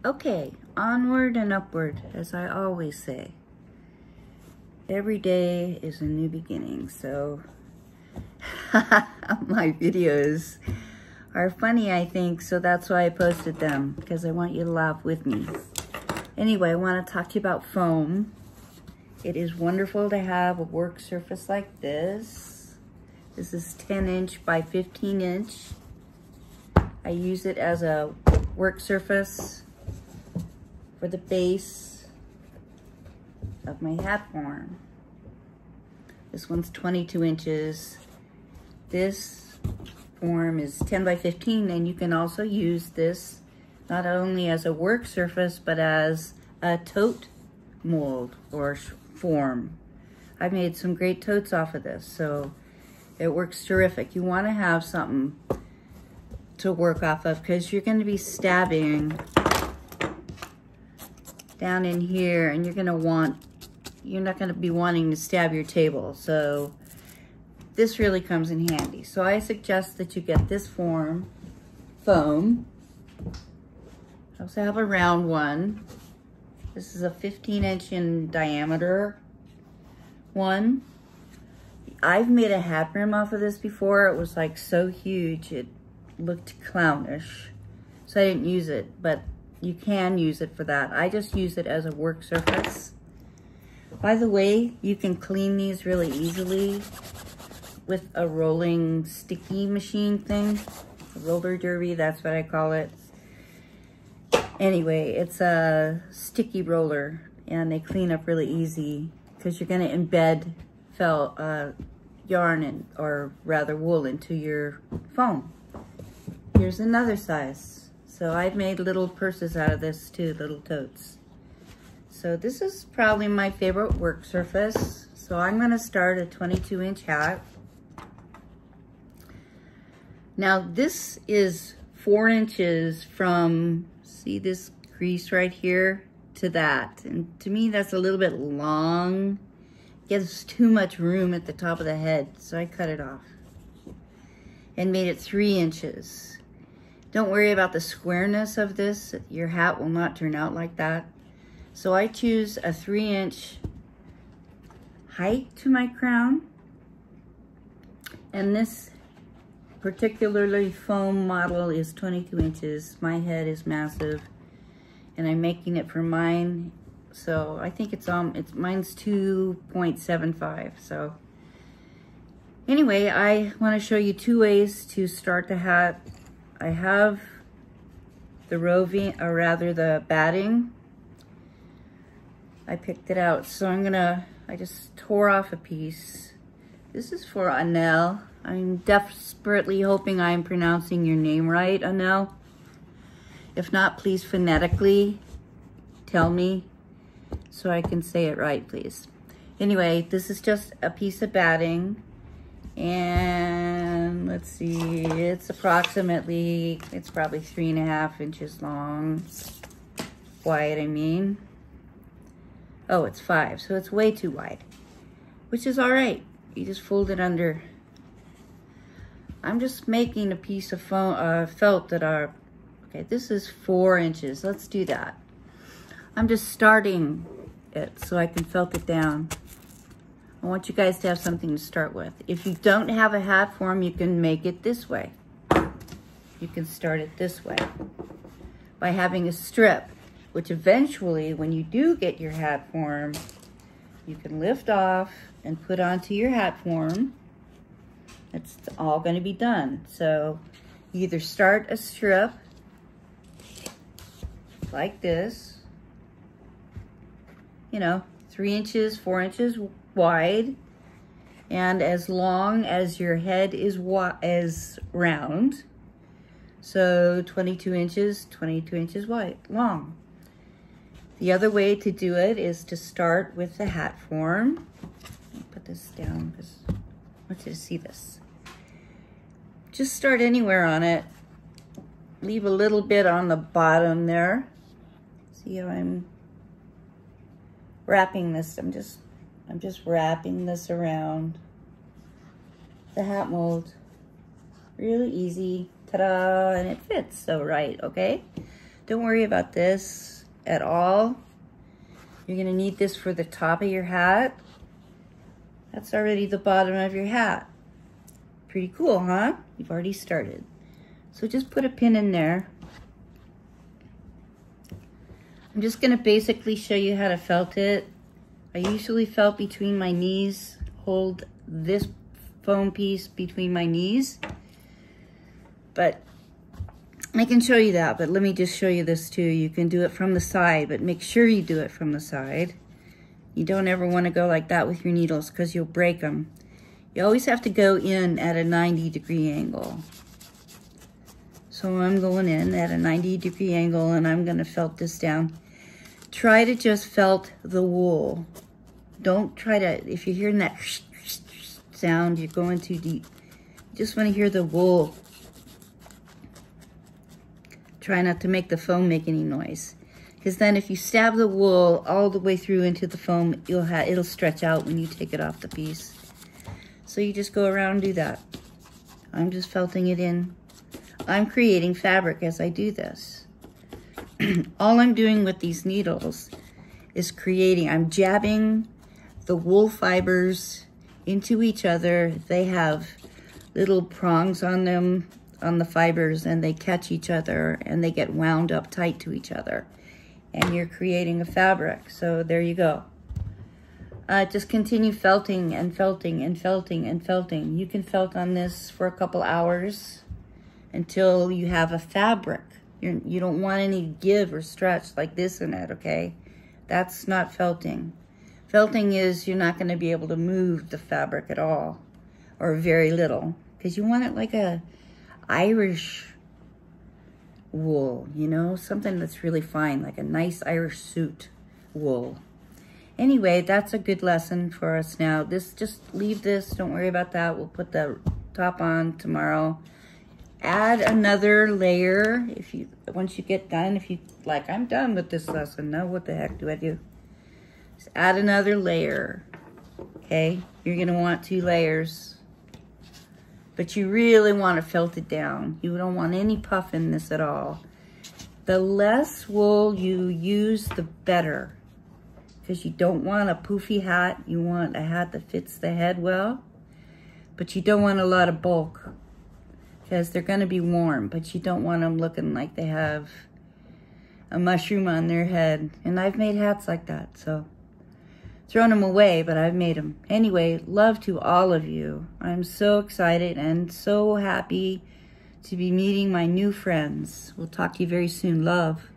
Okay, onward and upward, as I always say. Every day is a new beginning, so my videos are funny, I think, so that's why I posted them, because I want you to laugh with me. Anyway, I want to talk to you about foam. It is wonderful to have a work surface like this. This is 10" by 15". I use it as a work surface for the base of my hat form. This one's 22 inches. This form is 10 by 15, and you can also use this not only as a work surface, but as a tote mold or form. I've made some great totes off of this, so it works terrific. You want to have something to work off of because you're going to be stabbing down in here, and you're not going to be wanting to stab your table. So this really comes in handy. So I suggest that you get this foam. I also have a round one. This is a 15" in diameter one. I've made a hat brim off of this before. It was like so huge, it looked clownish. So I didn't use it, but you can use it for that. I just use it as a work surface. By the way, you can clean these really easily with a rolling sticky machine thing. A roller derby, that's what I call it. Anyway, it's a sticky roller, and they clean up really easy because you're going to embed yarn or rather wool into your foam. Here's another size. So I've made little purses out of this too, little totes. So this is probably my favorite work surface. So I'm going to start a 22" hat. Now this is 4 inches from, see this crease right here, to that. And to me that's a little bit long. It gives too much room at the top of the head, so I cut it off and made it 3 inches. Don't worry about the squareness of this. Your hat will not turn out like that. So I choose a 3" height to my crown. And this particularly foam model is 22 inches. My head is massive, and I'm making it for mine. So I think mine's 2.75. So anyway, I want to show you 2 ways to start the hat. I have the roving, or rather the batting. I picked it out, so I just tore off a piece. This is for Anel. I'm desperately hoping I'm pronouncing your name right, Anel. If not, please phonetically tell me so I can say it right, please. Anyway, this is just a piece of batting. And let's see, it's probably 3.5 inches long, wide, I mean. Oh, it's 5, so it's way too wide, which is all right. You just fold it under. I'm just making a piece of felt that okay, this is 4 inches. Let's do that. I'm just starting it so I can felt it down. I want you guys to have something to start with. If you don't have a hat form, you can make it this way. You can start it this way by having a strip, which eventually, when you do get your hat form, you can lift off and put onto your hat form. It's all going to be done. So you either start a strip like this, 3 inches, 4 inches wide, and as long as your head is round, so 22 inches wide, long. The other way to do it is to start with the hat form. Let me put this down because I want you to see this. Just start anywhere on it. Leave a little bit on the bottom there. See how I'm wrapping this? I'm just wrapping this around the hat mold. Really easy. Ta-da! And it fits so right, okay? Don't worry about this at all. You're gonna need this for the top of your hat. That's already the bottom of your hat. Pretty cool, huh? You've already started. So just put a pin in there. I'm just gonna basically show you how to felt it. I usually felt between my knees, hold this foam piece between my knees, but I can show you that, but let me just show you this too. You can do it from the side, but make sure you do it from the side. You don't ever want to go like that with your needles because you'll break them. You always have to go in at a 90-degree angle. So I'm going in at a 90-degree angle and I'm going to felt this down. Try to just felt the wool. Don't try to, if you're hearing that sound, you're going too deep. You just want to hear the wool. Try not to make the foam make any noise. Because then if you stab the wool all the way through into the foam, it'll stretch out when you take it off the piece. So you just go around and do that. I'm just felting it in. I'm creating fabric as I do this. All I'm doing with these needles is creating, I'm jabbing the wool fibers into each other. They have little prongs on them, on the fibers, and they catch each other and they get wound up tight to each other. And you're creating a fabric. So there you go. Just continue felting and felting and felting and felting. You can felt on this for a couple hours until you have a fabric. You don't want any give or stretch like this in it, okay? That's not felting. Felting is you're not going to be able to move the fabric at all, or very little, because you want it like a Irish wool, you know, something that's really fine, like a nice Irish suit wool. Anyway, that's a good lesson for us now. Just leave this, don't worry about that. We'll put the top on tomorrow. Add another layer once you get done. If you like, I'm done with this lesson. Now what the heck do I do? Just add another layer. Okay, you're gonna want 2 layers, but you really want to felt it down. You don't want any puff in this at all. The less wool you use, the better, because you don't want a poofy hat. You want a hat that fits the head well, but you don't want a lot of bulk, because they're going to be warm, but you don't want them looking like they have a mushroom on their head. And I've made hats like that, so thrown them away, but I've made them. Anyway, love to all of you. I'm so excited and so happy to be meeting my new friends. We'll talk to you very soon. Love.